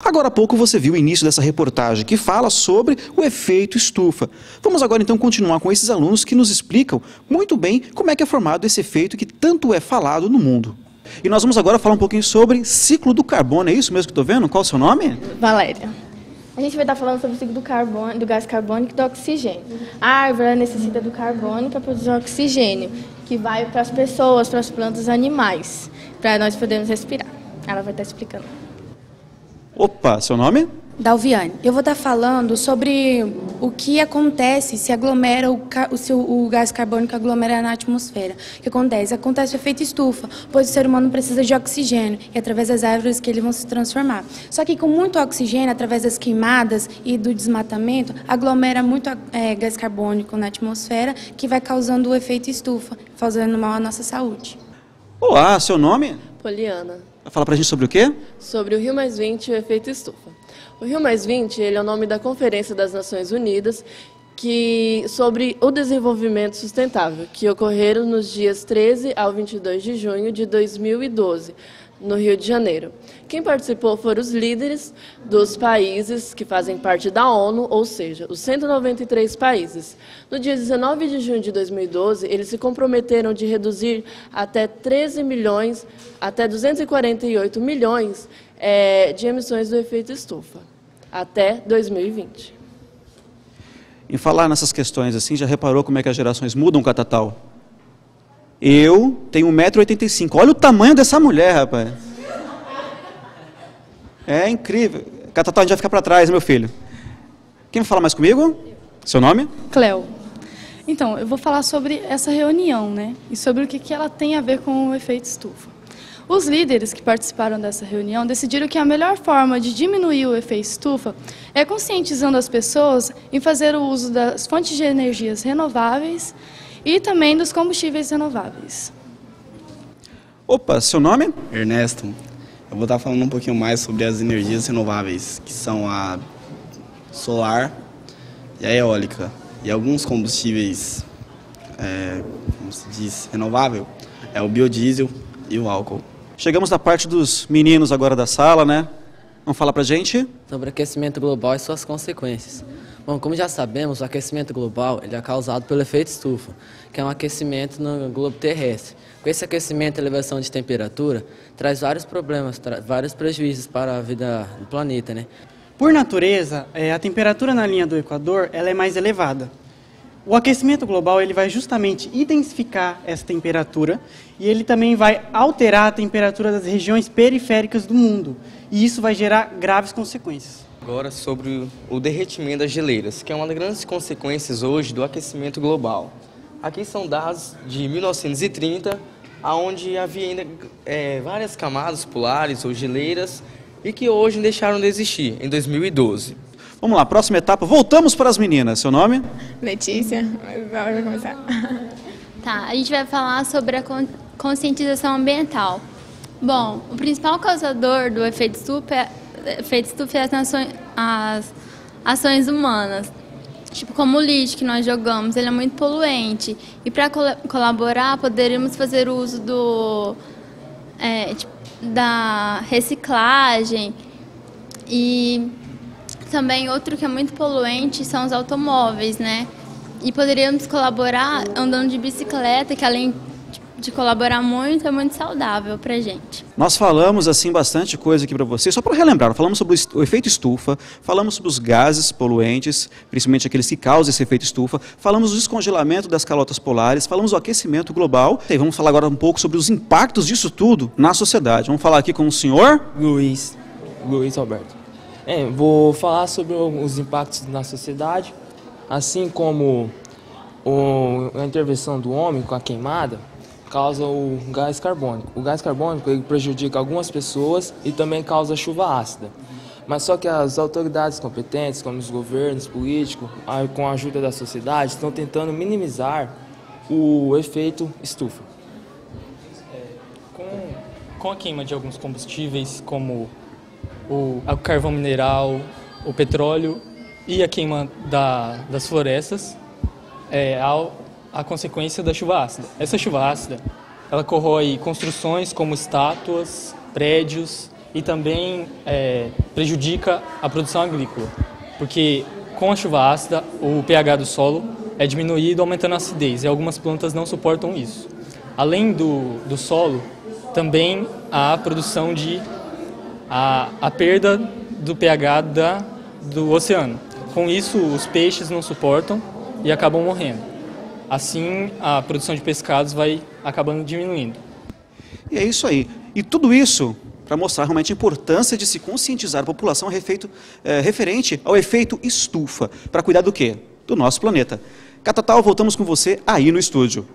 Agora há pouco você viu o início dessa reportagem que fala sobre o efeito estufa. Vamos agora então continuar com esses alunos que nos explicam muito bem como é que é formado esse efeito que tanto é falado no mundo. E nós vamos agora falar um pouquinho sobre ciclo do carbono, é isso mesmo que estou vendo? Qual é o seu nome? Valéria. A gente vai estar falando sobre o ciclo do carbono, do gás carbônico e do oxigênio. A árvore necessita do carbono para produzir oxigênio, que vai para as pessoas, para as plantas e animais, para nós podermos respirar. Ela vai estar explicando. Opa, seu nome? Dalviane, eu vou estar falando sobre o que acontece se aglomera o gás carbônico aglomera na atmosfera. O que acontece? Acontece o efeito estufa, pois o ser humano precisa de oxigênio e através das árvores que eles vão se transformar. Só que com muito oxigênio, através das queimadas e do desmatamento, aglomera muito gás carbônico na atmosfera, que vai causando o efeito estufa, fazendo mal à nossa saúde. Olá, seu nome? Poliana. Vai falar pra gente sobre o quê? Sobre o Rio+20 e o efeito estufa. O Rio+20 ele é o nome da Conferência das Nações Unidas sobre o desenvolvimento sustentável, que ocorreram nos dias 13 ao 22 de junho de 2012, no Rio de Janeiro. Quem participou foram os líderes dos países que fazem parte da ONU, ou seja, os 193 países. No dia 19 de junho de 2012, eles se comprometeram de reduzir até 13 milhões, até 248 milhões de emissões do efeito estufa, até 2020. Em falar nessas questões assim, já reparou como é que as gerações mudam, Catatal? Eu tenho 1,85 m. Olha o tamanho dessa mulher, rapaz. É incrível. Catatal, a gente vai ficar para trás, meu filho. Quem vai falar mais comigo? Seu nome? Cleo. Então, eu vou falar sobre essa reunião, né? E sobre o que ela tem a ver com o efeito estufa. Os líderes que participaram dessa reunião decidiram que a melhor forma de diminuir o efeito estufa é conscientizando as pessoas em fazer o uso das fontes de energias renováveis e também dos combustíveis renováveis. Opa, seu nome? Ernesto. Eu vou estar falando um pouquinho mais sobre as energias renováveis, que são a solar e a eólica. E alguns combustíveis, como se diz, renovável, é o biodiesel e o álcool. Chegamos na parte dos meninos agora da sala, né? Vamos falar pra gente? Sobre aquecimento global e suas consequências. Bom, como já sabemos, o aquecimento global ele é causado pelo efeito estufa, que é um aquecimento no globo terrestre. Com esse aquecimento e elevação de temperatura, traz vários problemas, vários prejuízos para a vida do planeta, né? Por natureza, a temperatura na linha do Equador ela é mais elevada. O aquecimento global ele vai justamente intensificar essa temperatura e ele também vai alterar a temperatura das regiões periféricas do mundo. E isso vai gerar graves consequências. Agora sobre o derretimento das geleiras, que é uma das grandes consequências hoje do aquecimento global. Aqui são dados de 1930, onde havia ainda várias camadas polares ou geleiras e que hoje deixaram de existir, em 2012. Vamos lá, próxima etapa, voltamos para as meninas. Seu nome? Letícia, vai começar. Tá, a gente vai falar sobre a conscientização ambiental. Bom, o principal causador do efeito estufa é as ações humanas. Tipo, como o lixo que nós jogamos, ele é muito poluente. E para colaborar, poderíamos fazer o uso da reciclagem. E também outro que é muito poluente são os automóveis, né? E poderíamos colaborar andando de bicicleta, que além de colaborar muito, é muito saudável pra gente. Nós falamos assim bastante coisa aqui para vocês, só para relembrar, falamos sobre o efeito estufa, falamos sobre os gases poluentes, principalmente aqueles que causam esse efeito estufa, falamos do descongelamento das calotas polares, falamos do aquecimento global, e vamos falar agora um pouco sobre os impactos disso tudo na sociedade. Vamos falar aqui com o senhor? Luiz Alberto. Vou falar sobre os impactos na sociedade, assim como a intervenção do homem com a queimada, causa o gás carbônico. O gás carbônico ele prejudica algumas pessoas e também causa chuva ácida. Mas só que as autoridades competentes, como os governos, políticos, com a ajuda da sociedade, estão tentando minimizar o efeito estufa. Com a queima de alguns combustíveis, como o carvão mineral, o petróleo e a queima das florestas, a consequência da chuva ácida. Essa chuva ácida, ela corrói construções como estátuas, prédios e também prejudica a produção agrícola, porque com a chuva ácida o pH do solo é diminuído, aumentando a acidez, e algumas plantas não suportam isso. Além do solo, também há a produção a perda do pH do oceano. Com isso, os peixes não suportam e acabam morrendo. Assim, a produção de pescados vai acabando diminuindo. E é isso aí. E tudo isso para mostrar realmente a importância de se conscientizar a população referente ao efeito estufa, para cuidar do quê? Do nosso planeta. Catatal, voltamos com você aí no estúdio.